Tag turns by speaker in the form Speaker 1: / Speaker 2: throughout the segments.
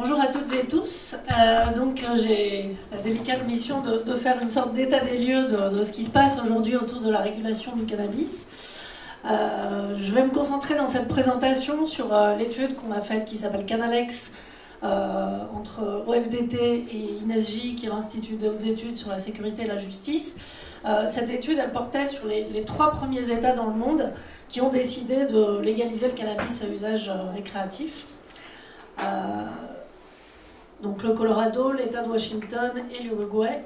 Speaker 1: Bonjour à toutes et tous. J'ai la délicate mission de faire une sorte d'état des lieux de ce qui se passe aujourd'hui autour de la régulation du cannabis. Je vais me concentrer dans cette présentation sur l'étude qu'on a faite qui s'appelle Canalex entre OFDT et INSJ, qui est l'Institut des hautes études sur la sécurité et la justice. Cette étude, elle portait sur les 3 premiers États dans le monde qui ont décidé de légaliser le cannabis à usage récréatif. Donc le Colorado, l'État de Washington et l'Uruguay.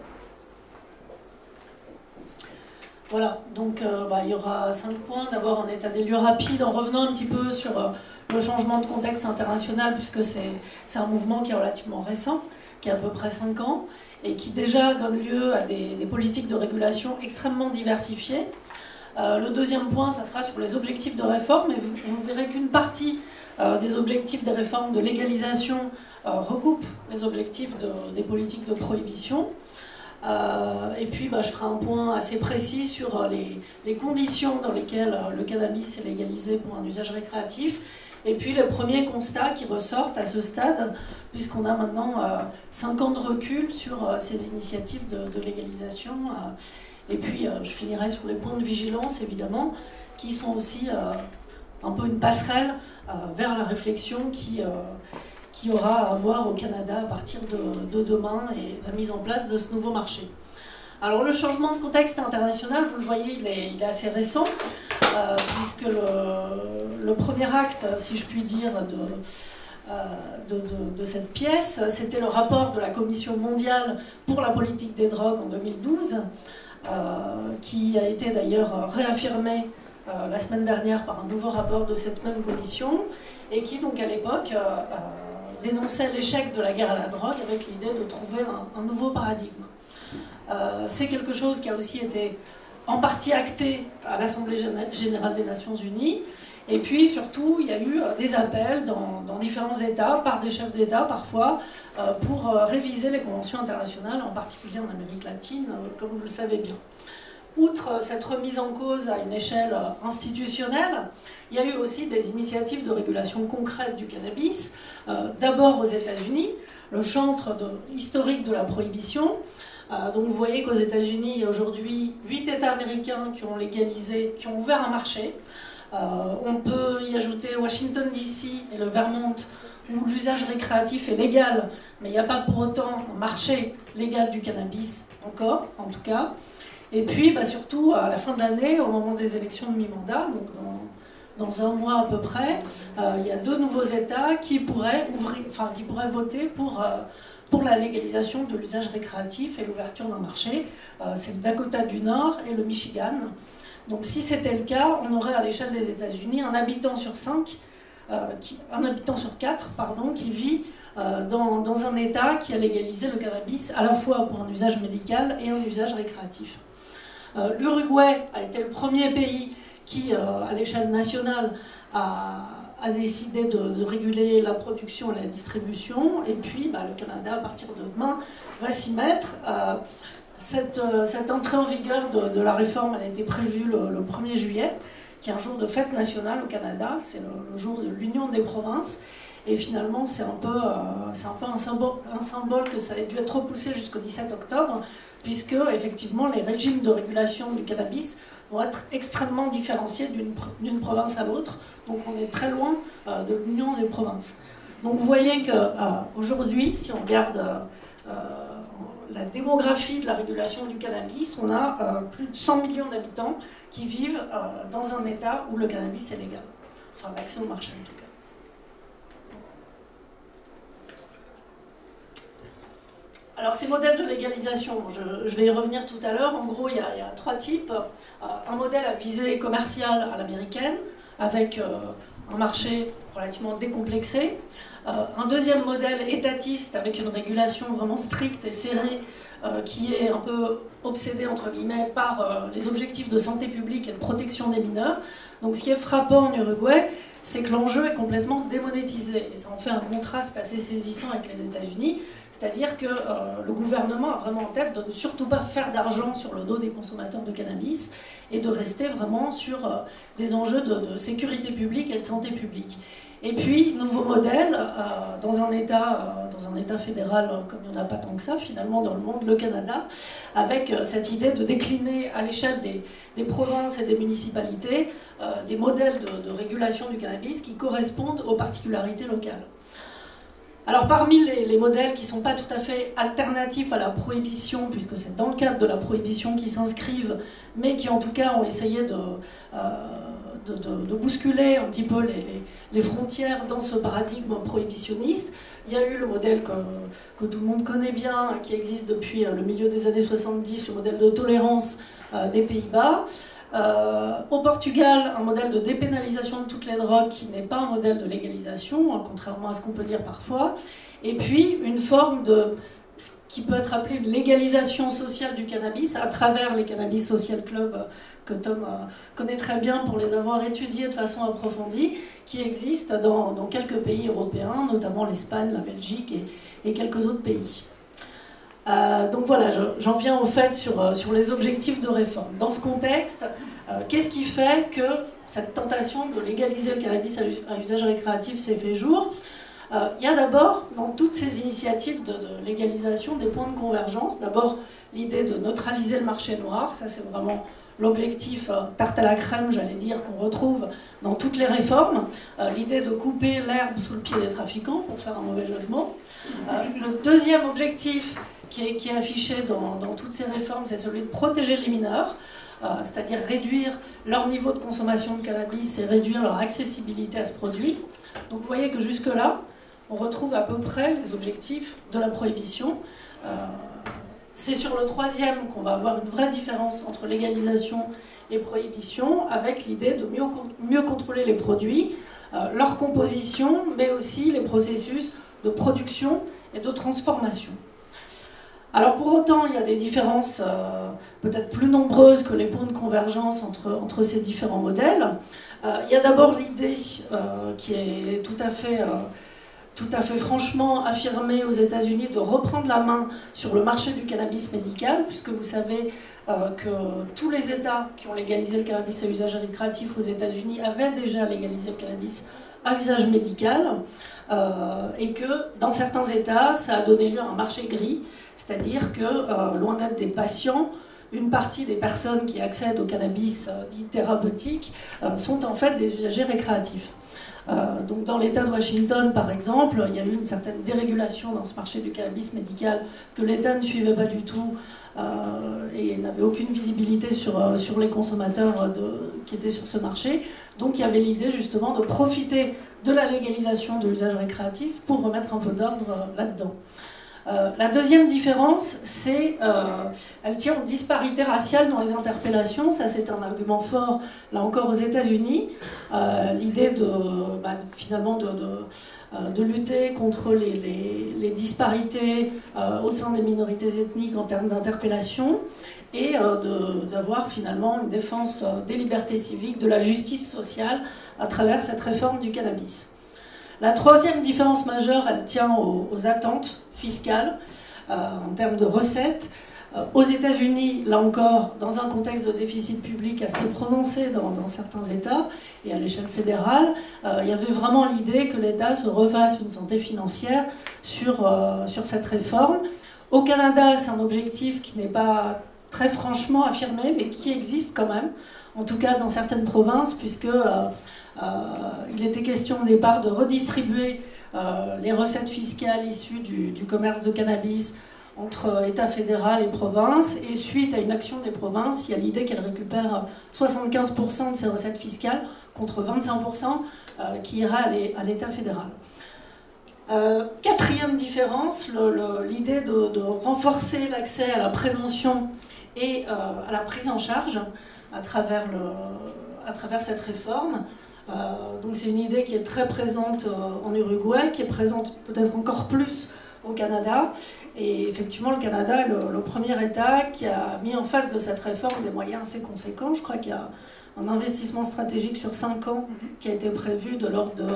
Speaker 1: Voilà, donc il y aura 5 points. D'abord un état des lieux rapide en revenant un petit peu sur le changement de contexte international, puisque c'est un mouvement qui est relativement récent, qui a à peu près 5 ans, et qui déjà donne lieu à des politiques de régulation extrêmement diversifiées. Le deuxième point, ça sera sur les objectifs de réforme, et vous verrez qu'une partie des objectifs des réformes de légalisation recoupe les objectifs des politiques de prohibition. Et puis je ferai un point assez précis sur les conditions dans lesquelles le cannabis est légalisé pour un usage récréatif, et puis les premiers constats qui ressortent à ce stade, puisqu'on a maintenant 5 ans de recul sur ces initiatives de légalisation. Et puis je finirai sur les points de vigilance, évidemment, qui sont aussi un peu une passerelle vers la réflexion qui aura à avoir au Canada à partir de demain et la mise en place de ce nouveau marché. Alors le changement de contexte international, vous le voyez, il est assez récent, puisque le premier acte, si je puis dire, de cette pièce, c'était le rapport de la Commission mondiale pour la politique des drogues en 2012, qui a été d'ailleurs réaffirmé la semaine dernière par un nouveau rapport de cette même commission, et qui donc à l'époque dénonçait l'échec de la guerre à la drogue avec l'idée de trouver un nouveau paradigme. C'est quelque chose qui a aussi été en partie acté à l'Assemblée générale des Nations Unies, et puis surtout il y a eu des appels dans différents États, par des chefs d'État parfois, pour réviser les conventions internationales, en particulier en Amérique latine, comme vous le savez bien. Outre cette remise en cause à une échelle institutionnelle, il y a eu aussi des initiatives de régulation concrète du cannabis. D'abord aux États-Unis, le chantre historique de la prohibition. Donc vous voyez qu'aux États-Unis, il y a aujourd'hui 8 États américains qui ont légalisé, qui ont ouvert un marché. On peut y ajouter Washington DC et le Vermont, où l'usage récréatif est légal, mais il n'y a pas pour autant un marché légal du cannabis, encore, en tout cas. Et puis, surtout, à la fin de l'année, au moment des élections de mi-mandat, donc dans un mois à peu près, il y a 2 nouveaux États qui pourraient voter pour la légalisation de l'usage récréatif et l'ouverture d'un marché. C'est le Dakota du Nord et le Michigan. Donc, si c'était le cas, on aurait à l'échelle des États-Unis un habitant sur 4, qui vit dans un État qui a légalisé le cannabis à la fois pour un usage médical et un usage récréatif. L'Uruguay a été le premier pays qui, à l'échelle nationale, a décidé de réguler la production et la distribution, et puis le Canada, à partir de demain, va s'y mettre. Cette entrée en vigueur de la réforme, elle a été prévue le 1er juillet, qui est un jour de fête nationale au Canada, c'est le jour de l'Union des provinces, et finalement c'est un peu un symbole que ça ait dû être repoussé jusqu'au 17 octobre, puisque effectivement les régimes de régulation du cannabis vont être extrêmement différenciés d'une province à l'autre, donc on est très loin de l'Union des provinces. Donc vous voyez qu'aujourd'hui, si on regarde la démographie de la régulation du cannabis, on a plus de 100 millions d'habitants qui vivent dans un État où le cannabis est légal. Enfin, l'accès au marché en tout cas. Alors ces modèles de légalisation, je vais y revenir tout à l'heure. En gros, il y a 3 types. Un modèle à visée commerciale à l'américaine, avec un marché relativement décomplexé. Un deuxième modèle étatiste avec une régulation vraiment stricte et serrée qui est un peu obsédée entre guillemets par les objectifs de santé publique et de protection des mineurs. Donc ce qui est frappant en Uruguay, c'est que l'enjeu est complètement démonétisé et ça en fait un contraste assez saisissant avec les États-Unis, c'est-à-dire que le gouvernement a vraiment en tête de ne surtout pas faire d'argent sur le dos des consommateurs de cannabis et de rester vraiment sur des enjeux de sécurité publique et de santé publique. Et puis, nouveau modèle, dans un État fédéral comme il n'y en a pas tant que ça, finalement, dans le monde, le Canada, avec cette idée de décliner à l'échelle des provinces et des municipalités des modèles de régulation du cannabis qui correspondent aux particularités locales. Alors parmi les modèles qui ne sont pas tout à fait alternatifs à la prohibition, puisque c'est dans le cadre de la prohibition qu'ils s'inscrivent, mais qui en tout cas ont essayé de bousculer un petit peu les frontières dans ce paradigme prohibitionniste, il y a eu le modèle que tout le monde connaît bien, qui existe depuis le milieu des années 70, le modèle de tolérance des Pays-Bas. Au Portugal, un modèle de dépénalisation de toutes les drogues qui n'est pas un modèle de légalisation, contrairement à ce qu'on peut dire parfois. Et puis, une forme de ce qui peut être appelée une légalisation sociale du cannabis à travers les Cannabis Social Club que Tom connaît très bien pour les avoir étudiés de façon approfondie, qui existent dans quelques pays européens, notamment l'Espagne, la Belgique et quelques autres pays. Donc voilà, j'en viens au fait sur les objectifs de réforme. Dans ce contexte, qu'est-ce qui fait que cette tentation de légaliser le cannabis à usage récréatif s'est fait jour? Il y a d'abord, dans toutes ces initiatives de légalisation, des points de convergence. D'abord, l'idée de neutraliser le marché noir, ça c'est vraiment l'objectif tarte à la crème, j'allais dire, qu'on retrouve dans toutes les réformes. L'idée de couper l'herbe sous le pied des trafiquants, pour faire un mauvais jeu de mots. Le deuxième objectif qui est affiché dans toutes ces réformes, c'est celui de protéger les mineurs, c'est-à-dire réduire leur niveau de consommation de cannabis et réduire leur accessibilité à ce produit. Donc vous voyez que jusque-là, on retrouve à peu près les objectifs de la prohibition. C'est sur le troisième qu'on va avoir une vraie différence entre légalisation et prohibition, avec l'idée de mieux contrôler les produits, leur composition, mais aussi les processus de production et de transformation. Alors pour autant, il y a des différences peut-être plus nombreuses que les points de convergence entre ces différents modèles. Il y a d'abord l'idée qui est tout à fait franchement affirmée aux États-Unis de reprendre la main sur le marché du cannabis médical, puisque vous savez que tous les États qui ont légalisé le cannabis à usage récréatif aux États-Unis avaient déjà légalisé le cannabis à usage médical, et que dans certains États, ça a donné lieu à un marché gris, c'est-à-dire que, loin d'être des patients, une partie des personnes qui accèdent au cannabis dit thérapeutique sont en fait des usagers récréatifs. Donc dans l'État de Washington, par exemple, il y a eu une certaine dérégulation dans ce marché du cannabis médical que l'État ne suivait pas du tout et n'avait aucune visibilité sur les consommateurs qui étaient sur ce marché. Donc il y avait l'idée justement de profiter de la légalisation de l'usage récréatif pour remettre un peu d'ordre là-dedans. La deuxième différence, elle tient aux disparités raciales dans les interpellations. Ça, c'est un argument fort, là encore, aux États-Unis. L'idée finalement de lutter contre les disparités au sein des minorités ethniques en termes d'interpellation et d'avoir finalement une défense des libertés civiques, de la justice sociale à travers cette réforme du cannabis. La troisième différence majeure, elle tient aux attentes fiscales en termes de recettes. Aux États-Unis, là encore, dans un contexte de déficit public assez prononcé dans certains États et à l'échelle fédérale, il y avait vraiment l'idée que l'État se refasse une santé financière sur cette réforme. Au Canada, c'est un objectif qui n'est pas très franchement affirmé, mais qui existe quand même, en tout cas dans certaines provinces, puisque il était question au départ de redistribuer les recettes fiscales issues du commerce de cannabis entre État fédéral et province, et suite à une action des provinces, il y a l'idée qu'elles récupèrent 75% de ces recettes fiscales contre 25% qui ira à l'État fédéral. Quatrième différence, l'idée de renforcer l'accès à la prévention et à la prise en charge à travers cette réforme. Donc c'est une idée qui est très présente en Uruguay, qui est présente peut-être encore plus au Canada. Et effectivement, le Canada est le premier État qui a mis en face de cette réforme des moyens assez conséquents. Je crois qu'il y a un investissement stratégique sur 5 ans qui a été prévu de l'ordre de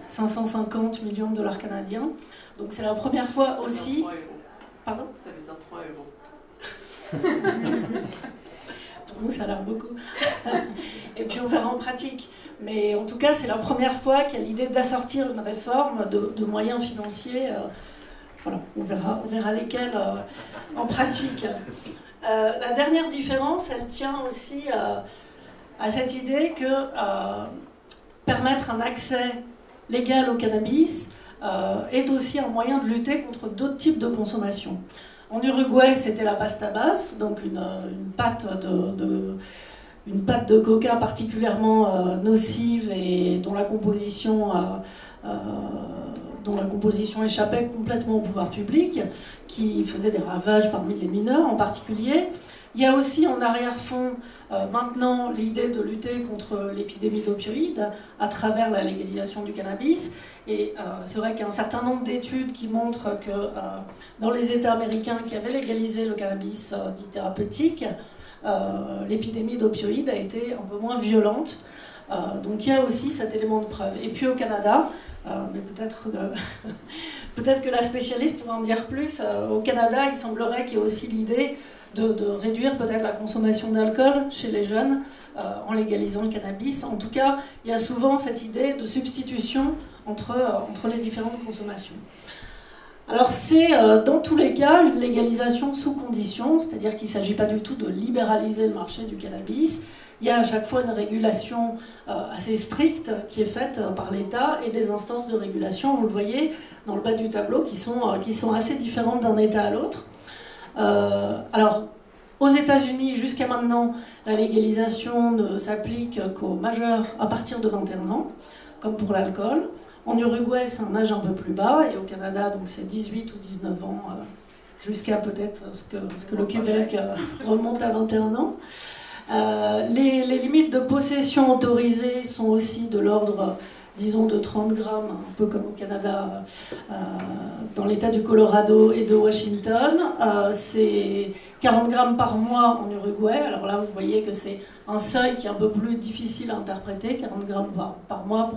Speaker 1: 550 millions de dollars canadiens. Donc c'est la première fois aussi... Pardon ?
Speaker 2: Ça veut dire 3 euros.
Speaker 1: pour nous ça a l'air beaucoup. Et puis on verra en pratique. Mais en tout cas, c'est la première fois qu'il y a l'idée d'assortir une réforme de moyens financiers. Voilà, on verra lesquels en pratique. La dernière différence, elle tient aussi à cette idée que permettre un accès légal au cannabis est aussi un moyen de lutter contre d'autres types de consommation. En Uruguay, c'était la pasta basse, donc une pâte de coca particulièrement nocive et dont la composition échappait complètement au pouvoir public, qui faisait des ravages parmi les mineurs en particulier. Il y a aussi en arrière-fond maintenant l'idée de lutter contre l'épidémie d'opioïdes à travers la légalisation du cannabis. Et c'est vrai qu'il y a un certain nombre d'études qui montrent que dans les États américains qui avaient légalisé le cannabis dit thérapeutique, l'épidémie d'opioïdes a été un peu moins violente. Donc il y a aussi cet élément de preuve. Et puis au Canada, mais peut-être que la spécialiste pourra en dire plus, au Canada il semblerait qu'il y ait aussi l'idée de réduire peut-être la consommation d'alcool chez les jeunes en légalisant le cannabis. En tout cas, il y a souvent cette idée de substitution entre les différentes consommations. Alors c'est dans tous les cas une légalisation sous condition, c'est-à-dire qu'il ne s'agit pas du tout de libéraliser le marché du cannabis. Il y a à chaque fois une régulation assez stricte qui est faite par l'État et des instances de régulation, vous le voyez dans le bas du tableau, qui sont assez différentes d'un État à l'autre. Alors, aux États-Unis, jusqu'à maintenant, la légalisation ne s'applique qu'aux majeurs à partir de 21 ans, comme pour l'alcool. En Uruguay, c'est un âge un peu plus bas, et au Canada, donc c'est 18 ou 19 ans, jusqu'à peut-être ce que le Québec remonte à 21 ans. Les limites de possession autorisées sont aussi de l'ordre, disons, de 30 grammes, un peu comme au Canada, dans l'État du Colorado et de Washington. C'est 40 grammes par mois en Uruguay. Alors là, vous voyez que c'est un seuil qui est un peu plus difficile à interpréter, 40 grammes par mois.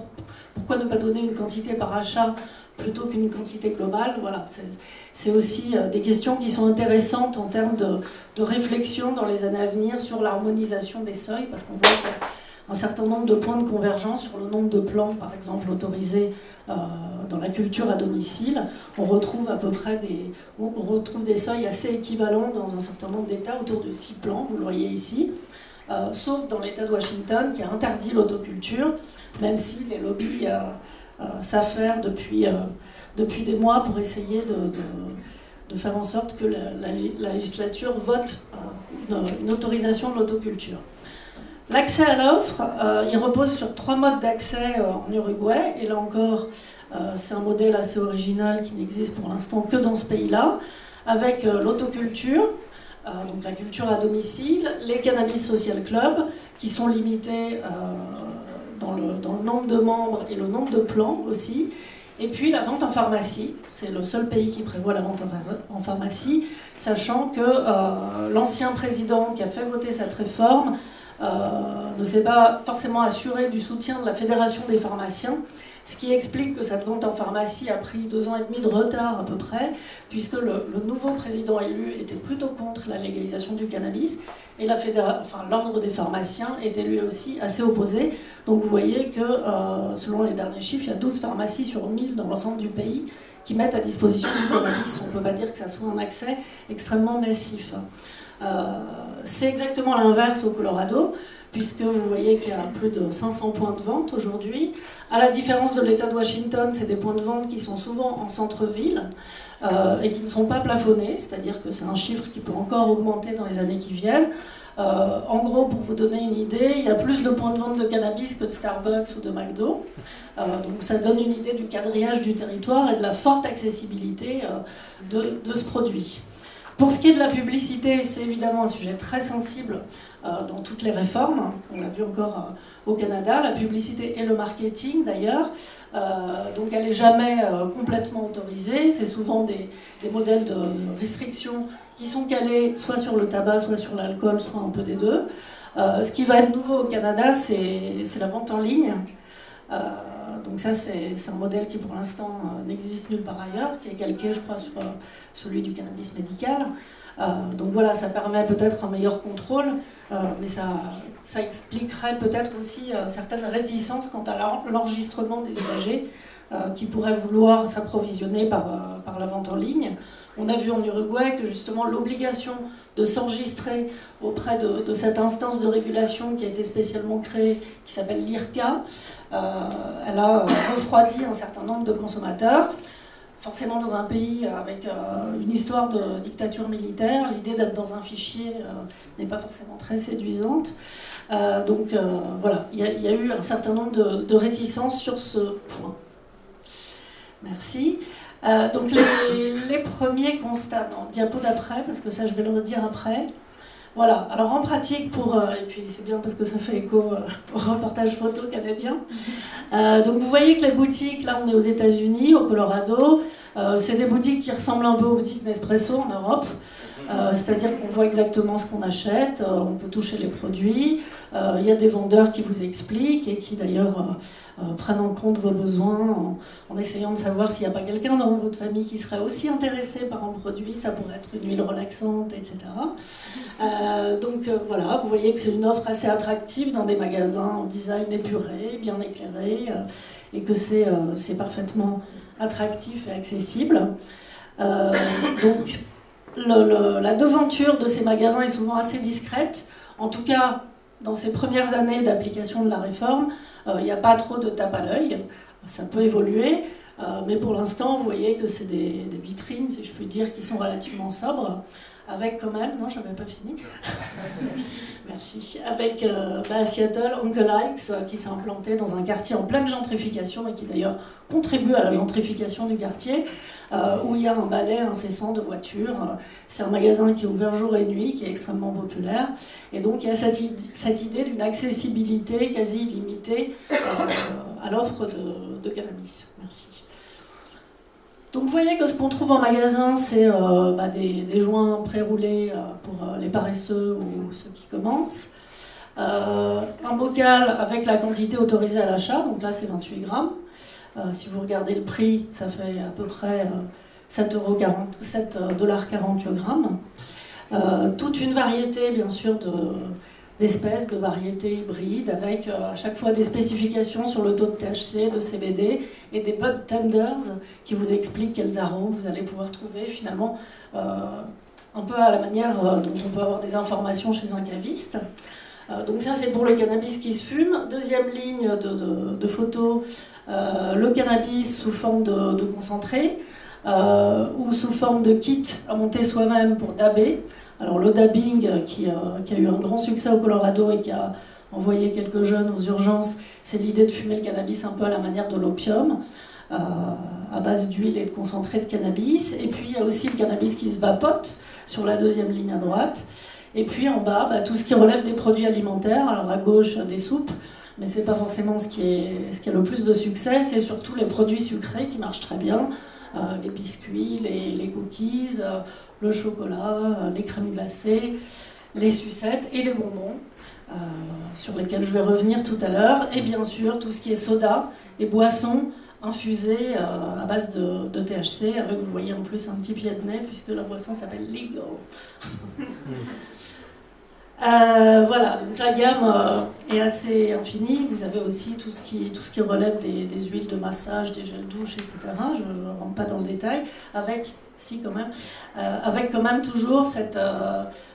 Speaker 1: Pourquoi ne pas donner une quantité par achat plutôt qu'une quantité globale? Voilà, c'est aussi des questions qui sont intéressantes en termes de réflexion dans les années à venir sur l'harmonisation des seuils, parce qu'on voit qu'il y a un certain nombre de points de convergence sur le nombre de plantes, par exemple, autorisées dans la culture à domicile. On retrouve à peu près des seuils assez équivalents dans un certain nombre d'États, autour de 6 plants, vous le voyez ici, sauf dans l'État de Washington qui a interdit l'autoculture, même si les lobbies savent faire depuis des mois pour essayer de faire en sorte que la législature vote une autorisation de l'autoculture. L'accès à l'offre, il repose sur 3 modes d'accès en Uruguay, et là encore, c'est un modèle assez original qui n'existe pour l'instant que dans ce pays-là, avec l'autoculture, donc la culture à domicile, les cannabis social clubs, qui sont limités dans le nombre de membres et le nombre de plants aussi, et puis la vente en pharmacie. C'est le seul pays qui prévoit la vente en pharmacie, sachant que l'ancien président qui a fait voter cette réforme ne s'est pas forcément assuré du soutien de la Fédération des pharmaciens, ce qui explique que cette vente en pharmacie a pris 2 ans et demi de retard à peu près, puisque le nouveau président élu était plutôt contre la légalisation du cannabis, et l'ordre des pharmaciens était lui aussi assez opposé. Donc vous voyez que selon les derniers chiffres, il y a 12 pharmacies sur 1000 dans l'ensemble du pays qui mettent à disposition du cannabis. On ne peut pas dire que ça soit un accès extrêmement massif. C'est exactement l'inverse au Colorado, puisque vous voyez qu'il y a plus de 500 points de vente aujourd'hui. À la différence de l'État de Washington, c'est des points de vente qui sont souvent en centre-ville et qui ne sont pas plafonnés, c'est-à-dire que c'est un chiffre qui peut encore augmenter dans les années qui viennent. En gros, pour vous donner une idée, il y a plus de points de vente de cannabis que de Starbucks ou de McDo. Donc ça donne une idée du quadrillage du territoire et de la forte accessibilité de ce produit. Pour ce qui est de la publicité, c'est évidemment un sujet très sensible dans toutes les réformes. On l'a vu encore au Canada, la publicité et le marketing d'ailleurs. Donc elle n'est jamais complètement autorisée. C'est souvent des modèles de restriction qui sont calés soit sur le tabac, soit sur l'alcool, soit un peu des deux. Ce qui va être nouveau au Canada, c'est la vente en ligne. Donc ça, c'est un modèle qui, pour l'instant, n'existe nulle part ailleurs, qui est calqué, je crois, sur celui du cannabis médical. Donc voilà, ça permet peut-être un meilleur contrôle, mais ça expliquerait peut-être aussi certaines réticences quant à l'enregistrement des usagers qui pourraient vouloir s'approvisionner par la vente en ligne. On a vu en Uruguay que justement l'obligation de s'enregistrer auprès de cette instance de régulation qui a été spécialement créée, qui s'appelle l'IRCA, elle a refroidi un certain nombre de consommateurs. Forcément, dans un pays avec une histoire de dictature militaire, l'idée d'être dans un fichier n'est pas forcément très séduisante. Donc voilà, il y a eu un certain nombre de réticences sur ce point. Merci. Donc les premiers constats, non, diapo d'après, parce que ça je vais le redire après. Voilà, alors en pratique, et puis c'est bien parce que ça fait écho au reportage photo canadien. Donc vous voyez que les boutiques, là on est aux États-Unis, au Colorado, c'est des boutiques qui ressemblent un peu aux boutiques Nespresso en Europe. C'est-à-dire qu'on voit exactement ce qu'on achète, on peut toucher les produits, il y a des vendeurs qui vous expliquent et qui d'ailleurs prennent en compte vos besoins en essayant de savoir s'il n'y a pas quelqu'un dans votre famille qui serait aussi intéressé par un produit, ça pourrait être une huile relaxante, etc. Donc voilà, vous voyez que c'est une offre assez attractive dans des magasins au design épuré, bien éclairé, et que c'est parfaitement attractif et accessible. Donc la devanture de ces magasins est souvent assez discrète. En tout cas, dans ces premières années d'application de la réforme, il n'y a pas trop de tape à l'œil. Ça peut évoluer, mais pour l'instant, vous voyez que c'est des vitrines, si je puis dire, qui sont relativement sobres, avec quand même... Non, je n'avais pas fini. Merci. Avec à Seattle, Uncle Ike's, qui s'est implanté dans un quartier en pleine gentrification et qui d'ailleurs contribue à la gentrification du quartier, où il y a un balai incessant de voitures. C'est un magasin qui est ouvert jour et nuit, qui est extrêmement populaire. Et donc il y a cette idée d'une accessibilité quasi illimitée à l'offre de cannabis. Merci. Donc vous voyez que ce qu'on trouve en magasin, c'est des joints pré-roulés pour les paresseux ou ceux qui commencent. Un bocal avec la quantité autorisée à l'achat, donc là c'est 28 grammes. Si vous regardez le prix, ça fait à peu près 7,40 $ le gramme. Toute une variété, bien sûr, d'espèces, de variétés hybrides, avec à chaque fois des spécifications sur le taux de THC, de CBD, et des bud tenders qui vous expliquent quels arômes vous allez pouvoir trouver, finalement, un peu à la manière dont on peut avoir des informations chez un caviste. Donc ça, c'est pour le cannabis qui se fume. Deuxième ligne de photo, le cannabis sous forme de concentré, ou sous forme de kit à monter soi-même pour dabber. Alors le dabbing qui a eu un grand succès au Colorado et qui a envoyé quelques jeunes aux urgences, c'est l'idée de fumer le cannabis un peu à la manière de l'opium, à base d'huile et de concentré de cannabis. Et puis il y a aussi le cannabis qui se vapote sur la deuxième ligne à droite. Et puis en bas, tout ce qui relève des produits alimentaires, alors à gauche des soupes, mais c'est pas forcément ce qui a le plus de succès, c'est surtout les produits sucrés qui marchent très bien. Les biscuits, les cookies, le chocolat, les crèmes glacées, les sucettes et les bonbons, sur lesquels je vais revenir tout à l'heure. Et bien sûr, tout ce qui est soda et boissons infusées à base de THC, avec, vous voyez en plus, un petit pied de nez, puisque la boisson s'appelle Legal. Voilà, donc la gamme est assez infinie. Vous avez aussi tout ce qui relève des huiles de massage, des gels douche, etc. Je ne rentre pas dans le détail, avec quand même toujours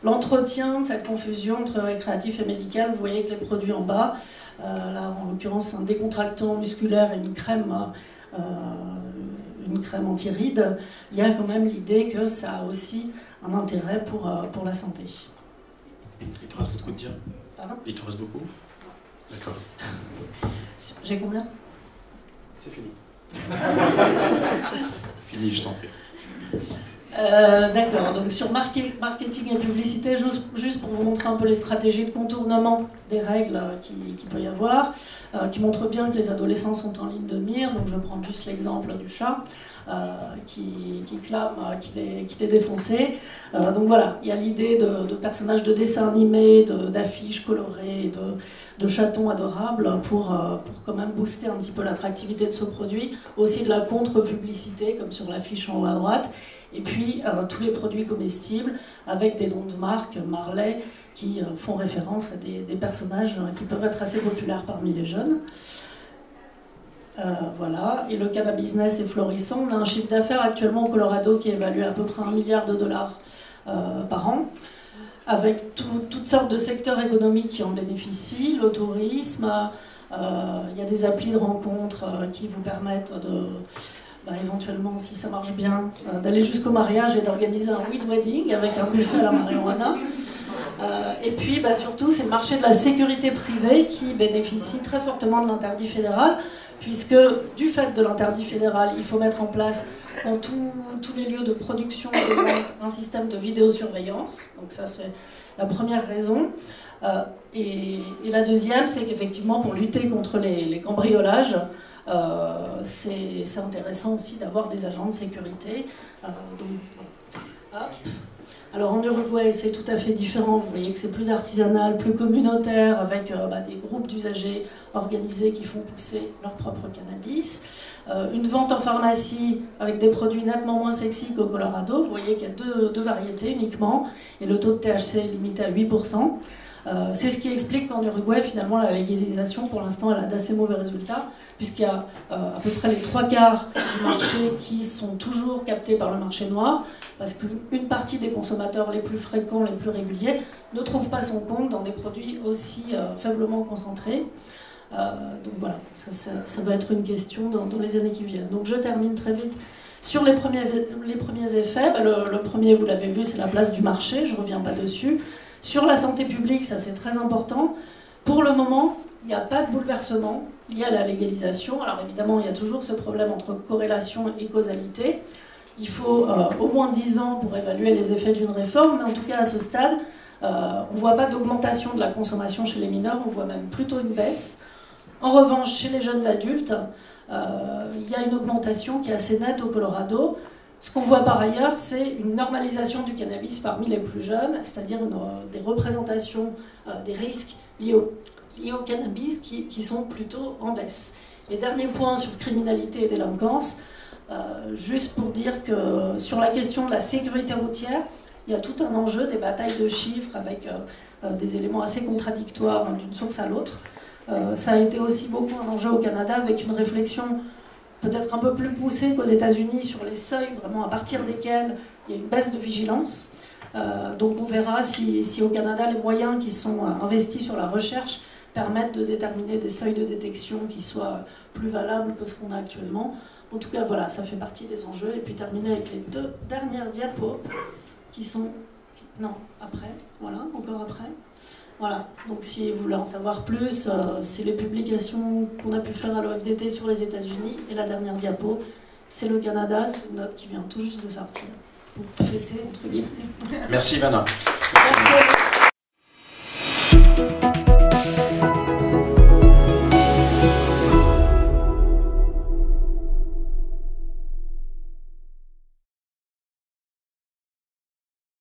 Speaker 1: l'entretien de cette confusion entre récréatif et médical. Vous voyez que les produits en bas, là en l'occurrence un décontractant musculaire et une crème anti-rides, il y a quand même l'idée que ça a aussi un intérêt pour la santé.
Speaker 2: Il te reste beaucoup de dire.
Speaker 1: Pardon ?
Speaker 2: Il te reste beaucoup ? D'accord.
Speaker 1: J'ai combien ?
Speaker 2: C'est fini. Fini, je t'en prie.
Speaker 1: D'accord, donc sur marketing et publicité, juste pour vous montrer un peu les stratégies de contournement des règles qu'il peut y avoir, qui montrent bien que les adolescents sont en ligne de mire, donc je vais prendre juste l'exemple du chat. qui clame qu'il est défoncé. Donc voilà, il y a l'idée de personnages de dessins animés, d'affiches colorées, de chatons adorables pour quand même booster un petit peu l'attractivité de ce produit. Aussi de la contre-publicité, comme sur l'affiche en haut à droite. Et puis tous les produits comestibles avec des noms de marque, Marley, qui font référence à des personnages qui peuvent être assez populaires parmi les jeunes. Voilà, et le cannabis business est florissant. On a un chiffre d'affaires actuellement au Colorado qui est évalué à peu près $1 milliard par an, avec toutes sortes de secteurs économiques qui en bénéficient, le tourisme, il y a des applis de rencontres qui vous permettent éventuellement, si ça marche bien, d'aller jusqu'au mariage et d'organiser un weed wedding avec un buffet à la marijuana. Et puis surtout, c'est le marché de la sécurité privée qui bénéficie très fortement de l'interdit fédéral, puisque du fait de l'interdit fédéral, il faut mettre en place dans tous les lieux de production et de vente un système de vidéosurveillance. Donc ça, c'est la première raison. Et la deuxième, c'est qu'effectivement, pour lutter contre les cambriolages, c'est intéressant aussi d'avoir des agents de sécurité. Alors en Uruguay, c'est tout à fait différent. Vous voyez que c'est plus artisanal, plus communautaire, avec des groupes d'usagers organisés qui font pousser leur propre cannabis. Une vente en pharmacie avec des produits nettement moins sexy qu'au Colorado. Vous voyez qu'il y a deux variétés uniquement, et le taux de THC est limité à 8%. C'est ce qui explique qu'en Uruguay, finalement, la légalisation, pour l'instant, elle a d'assez mauvais résultats, puisqu'il y a à peu près les 3/4 du marché qui sont toujours captés par le marché noir, parce qu'une partie des consommateurs les plus fréquents, les plus réguliers, ne trouvent pas son compte dans des produits aussi faiblement concentrés. Donc voilà, ça va être une question dans les années qui viennent. Donc je termine très vite. Sur les premiers effets, le premier, vous l'avez vu, c'est la place du marché, je ne reviens pas dessus. Sur la santé publique, ça c'est très important. Pour le moment, il n'y a pas de bouleversement lié à la légalisation. Alors évidemment, il y a toujours ce problème entre corrélation et causalité. Il faut au moins 10 ans pour évaluer les effets d'une réforme, mais en tout cas à ce stade, on ne voit pas d'augmentation de la consommation chez les mineurs, on voit même plutôt une baisse. En revanche, chez les jeunes adultes, il y a une augmentation qui est assez nette au Colorado. Ce qu'on voit par ailleurs, c'est une normalisation du cannabis parmi les plus jeunes, c'est-à-dire des représentations des risques liés au cannabis qui sont plutôt en baisse. Et dernier point sur criminalité et délinquance, juste pour dire que sur la question de la sécurité routière, il y a tout un enjeu, des batailles de chiffres avec des éléments assez contradictoires d'une source à l'autre. Ça a été aussi beaucoup un enjeu au Canada avec une réflexion peut-être un peu plus poussée qu'aux États-Unis sur les seuils, vraiment à partir desquels il y a une baisse de vigilance. Donc on verra si au Canada les moyens qui sont investis sur la recherche permettent de déterminer des seuils de détection qui soient plus valables que ce qu'on a actuellement. En tout cas, voilà, ça fait partie des enjeux. Et puis terminer avec les 2 dernières diapos qui sont... Non, après, voilà, encore après. Voilà, donc si vous voulez en savoir plus, c'est les publications qu'on a pu faire à l'OFDT sur les États-Unis. Et la dernière diapo, c'est le Canada, c'est une note qui vient tout juste de sortir, pour fêter, entre guillemets.
Speaker 2: Merci Ivana.
Speaker 1: Merci.